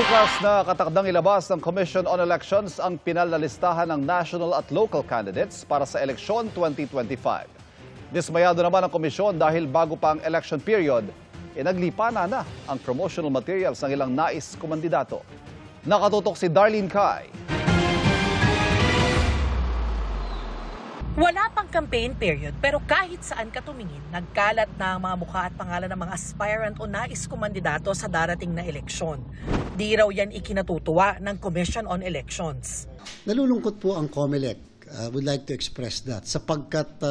Bukas na katakdang ilabas ng Commission on Elections ang pinal na listahan ng national at local candidates para sa eleksyon 2025. Dismayado naman ang komisyon dahil bago pa ang election period, naglipana na ang promotional materials ng ilang nais kumandidato. Nakatutok si Darlene Kai. Wala pang campaign period pero kahit saan ka tumingin, nagkalat na ang mga mukha at pangalan ng mga aspirant o nais kumandidato sa darating na eleksyon. Di raw yan ikinatutuwa ng Commission on Elections. Nalulungkot po ang COMELEC. Would like to express that sapagkat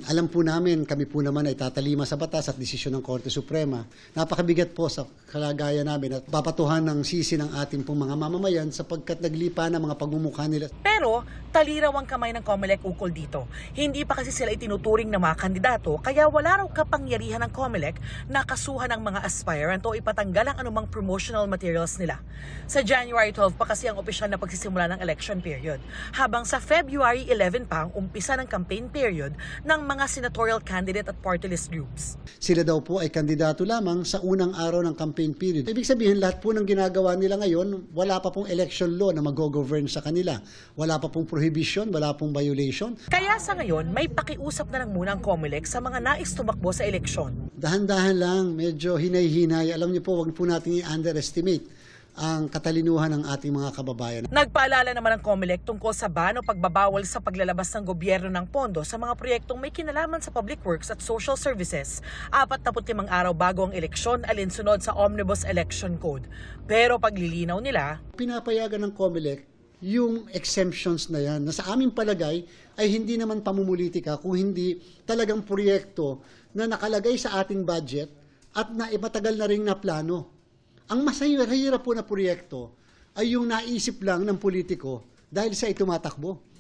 alam po namin, kami po naman ay tatalima sa batas at desisyon ng Korte Suprema. Napakabigat po sa kalagayan namin at papatuhan ng sisi ng ating pong mga mamamayan sapagkat naglipa na mga pagmumukha nila. Pero taliraw ang kamay ng COMELEC ukol dito. Hindi pa kasi sila itinuturing na mga kandidato kaya wala raw kapangyarihan ng COMELEC na kasuhan ng mga aspirant o ipatanggal ang anumang promotional materials nila. Sa January 12 pa kasi ang opisyal na pagsisimula ng election period. Habang sa February 11 pa ang umpisa ng campaign period ng mga senatorial candidate at party list groups. Sila daw po ay kandidato lamang sa unang araw ng campaign period. Ibig sabihin, lahat po ng ginagawa nila ngayon, wala pa pong election law na mag-govern sa kanila. Wala pa pong prohibition, wala pong violation. Kaya sa ngayon, may pakiusap na lang muna ang COMELEC sa mga nais tumakbo sa eleksyon. Dahan-dahan lang, medyo hinay-hinay. Alam niyo po, wag po natin i-underestimate ang katalinuhan ng ating mga kababayan. Nagpaalala naman ang COMELEC tungkol sa ban o pagbabawal sa paglalabas ng gobyerno ng pondo sa mga proyektong may kinalaman sa public works at social services 45 araw bago ang eleksyon alinsunod sa Omnibus Election Code. Pero paglilinaw nila, pinapayagan ng COMELEC yung exemptions na yan na sa aming palagay ay hindi naman pamumulitika kung hindi talagang proyekto na nakalagay sa ating budget at na matagal na rin na plano. Ang masahirap po na proyekto ay yung naisip lang ng politiko dahil sa tumatakbo.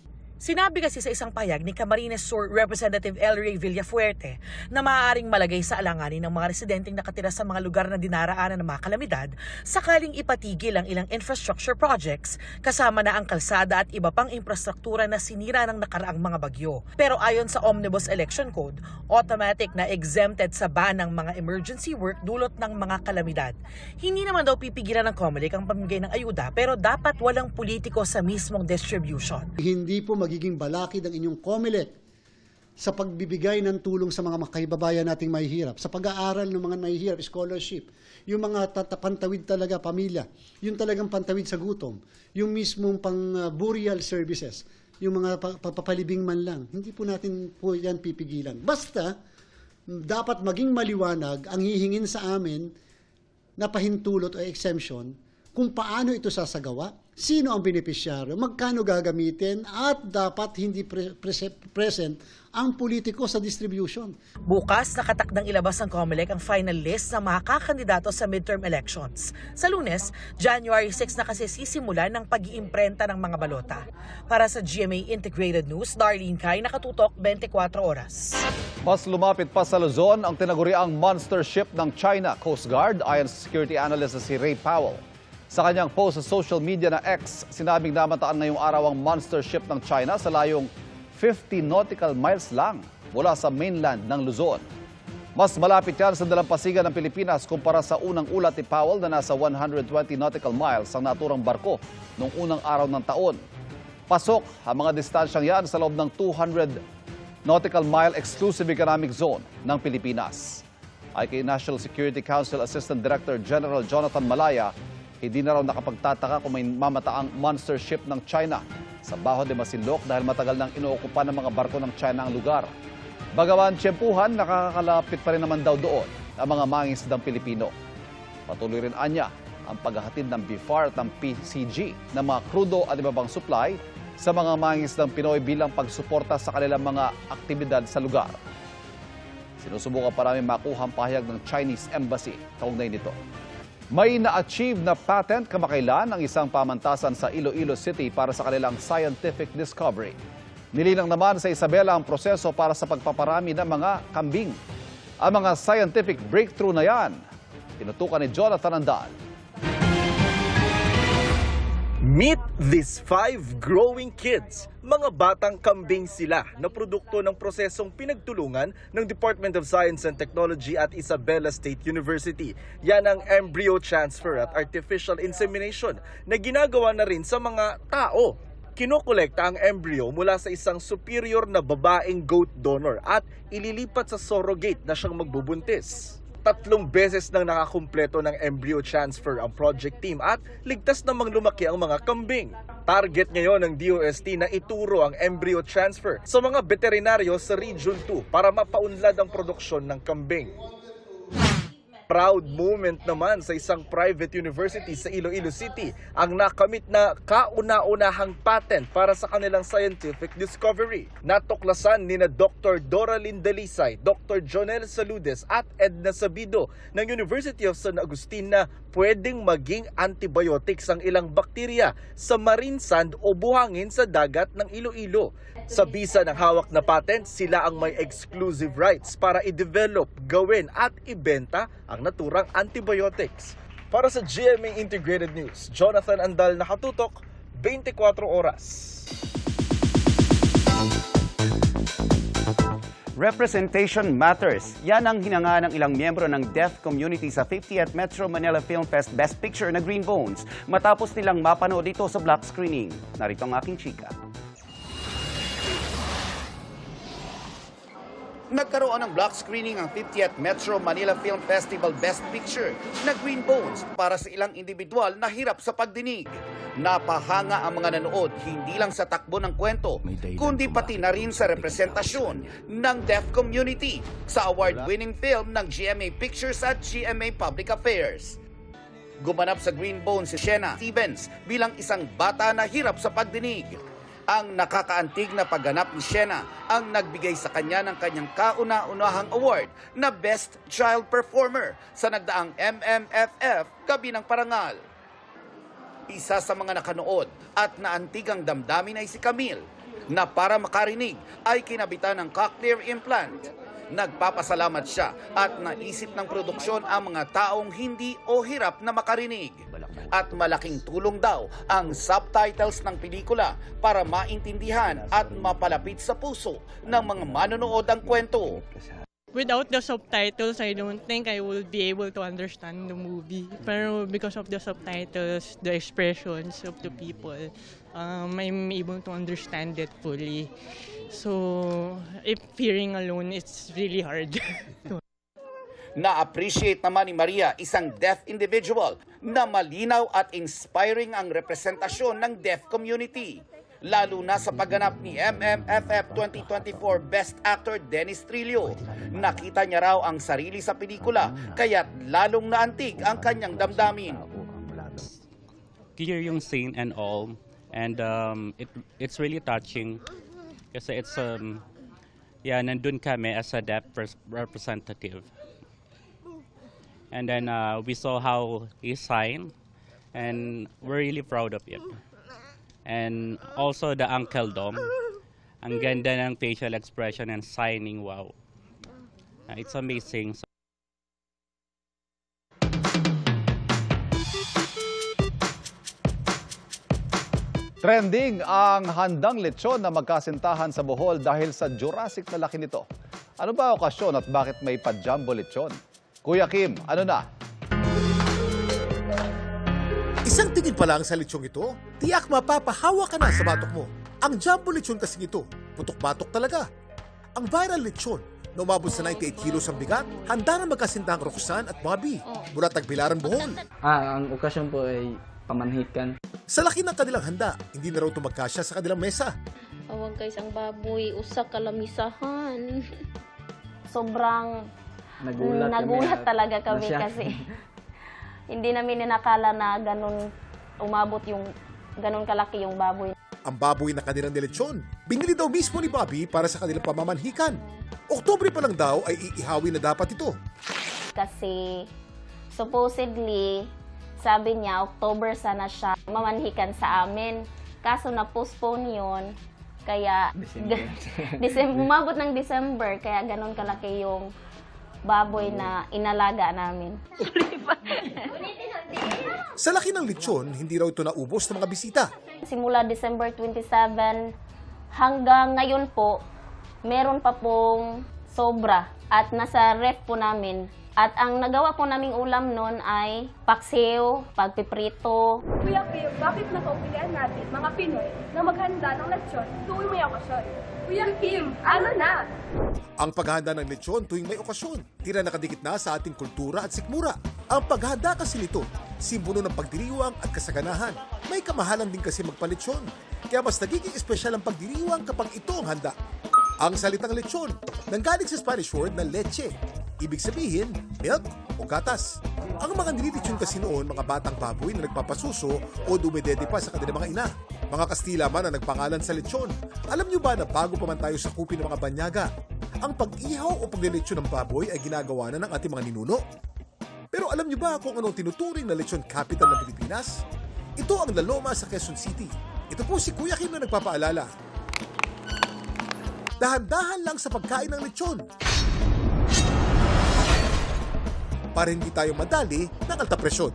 Sinabi kasi sa isang pahayag ni Camarines Sur Representative El Rey Villafuerte na maaaring malagay sa alanganin ng mga residenteng nakatira sa mga lugar na dinaraanan ng mga kalamidad sakaling ipatigil ang ilang infrastructure projects kasama na ang kalsada at iba pang infrastruktura na sinira ng nakaraang mga bagyo. Pero ayon sa Omnibus Election Code, automatic na exempted sa ban ng mga emergency work dulot ng mga kalamidad. Hindi naman daw pipigilan ng COMELEC ang pamimigay ng ayuda pero dapat walang politiko sa mismong distribution. Hindi po magiging balakid ang inyong COMELEC sa pagbibigay ng tulong sa mga kaibabayan nating mahihirap, sa pag-aaral ng mga mahihirap, scholarship, yung mga pantawid talaga pamilya, yung talagang pantawid sa gutom, yung mismong pang-burial services, yung mga papalibing man lang. Hindi po natin po yan pipigilan. Basta, dapat maging maliwanag ang hihingin sa amin na pahintulot o exemption kung paano ito sasagawa, sino ang benepisyaryo, magkano gagamitin, at dapat hindi present ang politiko sa distribution. Bukas, nakatakdang ilabas ng COMELEC ang final list ng mga kakandidato sa midterm elections. Sa Lunes, January 6 na kasi sisimula ng pag-iimprenta ng mga balota. Para sa GMA Integrated News, Darlene Kai, nakatutok 24 oras. Mas lumapit pa sa Luzon ang tinaguriang monster ship ng China Coast Guard ayon sa security analyst na si Ray Powell. Sa kanyang post sa social media na X, sinabing namataan ngayong araw ang monster ship ng China sa layong 50 nautical miles lang mula sa mainland ng Luzon. Mas malapit yan sa dalampasigan ng Pilipinas kumpara sa unang ulat ni Powell na nasa 120 nautical miles ang naturang barko noong unang araw ng taon. Pasok ang mga distansyang yan sa loob ng 200 nautical mile exclusive economic zone ng Pilipinas. Ay kay National Security Council Assistant Director General Jonathan Malaya, hindi na raw nakapagtataka kung may mamataang monster ship ng China sa Bajo de Masinloc dahil matagal nang inookupan ng mga barko ng China ang lugar. Bagaman tiyempuhan, nakakalapit pa rin naman daw doon ang mga mangingisdang Pilipino. Patuloy rin anya ang paghahatid ng BIFAR at ng PCG ng mga krudo at iba pang supply sa mga mangingisdang Pinoy bilang pagsuporta sa kanilang mga aktibidad sa lugar. Sinusubukan pa namin makuha ang pahayag ng Chinese Embassy kaugnay nito. May na-achieve na patent kamakailan ang isang pamantasan sa Iloilo City para sa kanilang scientific discovery. Nilinang naman sa Isabela ang proseso para sa pagpaparami ng mga kambing. Ang mga scientific breakthrough na yan, tinutukan ni Jonathan Andal. Meet These 5 growing kids, mga batang kambing sila na produkto ng prosesong pinagtulungan ng Department of Science and Technology at Isabela State University. Yan ang embryo transfer at artificial insemination na ginagawa na rin sa mga tao. Kinokolekta ang embryo mula sa isang superior na babaeng goat donor at ililipat sa surrogate na siyang magbubuntis. 3 beses nang nakakumpleto ng embryo transfer ang project team at ligtas namang lumaki ang mga kambing. Target ngayon ng DOST na ituro ang embryo transfer sa mga veterinaryo sa Region 2 para mapaunlad ang produksyon ng kambing. Proud moment naman sa isang private university sa Iloilo City ang nakamit na kauna-unahang patent para sa kanilang scientific discovery. Natuklasan ni na Dr. Doralyn Dalisay, Dr. Jonel Saludes at Edna Sabido ng University of San Agustin na pwedeng maging antibiotics ang ilang bakterya sa marine sand o buhangin sa dagat ng Iloilo. Sa bisa ng hawak na patent, sila ang may exclusive rights para i-develop, gawin at ibenta ang naturang antibiotics. Para sa GMA Integrated News, Jonathan Andal, nakatutok, 24 oras. Representation matters. Yan ang hinanga ng ilang miyembro ng deaf community sa 50th Metro Manila Film Fest Best Picture na Green Bones matapos nilang mapanood ito sa black screening. Narito ang aking chika. Nagkaroon ng block screening ang 50th Metro Manila Film Festival Best Picture na Green Bones para sa ilang individual na hirap sa pagdinig. Napahanga ang mga nanood hindi lang sa takbo ng kwento, kundi pati na rin sa representasyon ng deaf community sa award-winning film ng GMA Pictures at GMA Public Affairs. Gumanap sa Green Bones si Shena Stevens bilang isang bata na hirap sa pagdinig. Ang nakakaantig na pagganap ni Shena ang nagbigay sa kanya ng kanyang kauna-unahang award na Best Child Performer sa nagdaang MMFF Gabi ng Parangal. Isa sa mga nakanood at naantig ang damdamin ay si Camille na para makarinig ay kinabitan ng cochlear implant. Nagpapasalamat siya at naisip ng produksyon ang mga taong hindi o hirap na makarinig. At malaking tulong daw ang subtitles ng pelikula para maintindihan at mapalapit sa puso ng mga manonood ang kwento. Without the subtitles, I don't think I will be able to understand the movie. Pero because of the subtitles, the expressions of the people, I'm able to understand it fully. So, if hearing alone, it's really hard. Na-appreciate naman ni Maria, isang deaf individual, na malinaw at inspiring ang representasyon ng deaf community. Lalo na sa pagganap ni MMFF 2024 Best Actor Dennis Trillo. Nakita niya raw ang sarili sa pelikula, kaya't lalong naantig ang kanyang damdamin. Clear yung scene and all, and it's really touching. Kasi it's, nandun kami as a deaf representative. And then we saw how he signed, and we're really proud of it. And also the Uncle Dom, ang ganda ng facial expression and signing, wow. It's amazing. Trending ang handang lechon na magkasintahan sa Bohol dahil sa Jurassic na laki nito. Ano ba okasyon at bakit may pa-jumbo lechon? Kuya Kim, ano na? Isang tingin pa lang sa lechong ito, tiyak mapapahawa ka na sa batok mo. Ang jumbo lechon kasing ito, putok-batok talaga. Ang viral lechon, na umabot sa 98 kilos ang bigat, handa na magkasintang Roxanne at Bobby mula Tagbilaran, Bohol. Ang okasyon po ay pamanhikan. Sa laki ng kanilang handa, hindi na raw tumagkasya sa kanilang mesa. Awang guys, ang baboy, usa kalamisahan. Sobrang nagulat talaga kami kasi hindi namin inakala na ganun umabot yung ganun kalaki yung baboy. Ang baboy na kanilang nilechon, binili daw mismo ni Bobby para sa kanilang pamamanhikan. Oktubre pa lang daw ay iihawin na dapat ito. Kasi supposedly, sabi niya, October sana siya mamanhikan sa amin. Kaso na-postpone yun. Kaya, umabot ng December, kaya ganun kalaki yung baboy na inalaga namin. Sa laki ng lechon, hindi raw ito naubos ng mga bisita. Simula December 27 hanggang ngayon po, meron pa pong sobra at nasa ref po namin. At ang nagawa po naming ulam noon ay paksiw, pagpiprito. Kuya Kim, bakit napaupulian natin, mga Pinoy, na maghanda ng lechon tuwing may okasyon? Kuya Kim, ano na? Ang paghahanda ng lechon tuwing may okasyon, tira nakadikit na sa ating kultura at sikmura. Ang paghahanda kasi nito, simbolo ng pagdiriwang at kasaganahan. May kamahalan din kasi magpalechon, kaya mas nagiging espesyal ang pagdiriwang kapag ito ang handa. Ang salitang lechon, nanggaling sa Spanish word na leche. Ibig sabihin, milk o gatas. Ang mga nililitsyon kasi noon, mga batang baboy na nagpapasuso o dumedede pa sa kanilang mga ina. Mga Kastila man ang nagpangalan sa lechon. Alam nyo ba na bago pa man tayo sakupin ng mga banyaga, ang pag-ihaw o paglilitsyon ng baboy ay ginagawa na ng ating mga ninuno? Pero alam nyo ba kung anong tinuturing na lechon capital ng Pilipinas? Ito ang La Loma sa Quezon City. Ito po si Kuya Kim na nagpapaalala. Dahan-dahan lang sa pagkain ng lechon para hindi tayo madali ng alta presyon.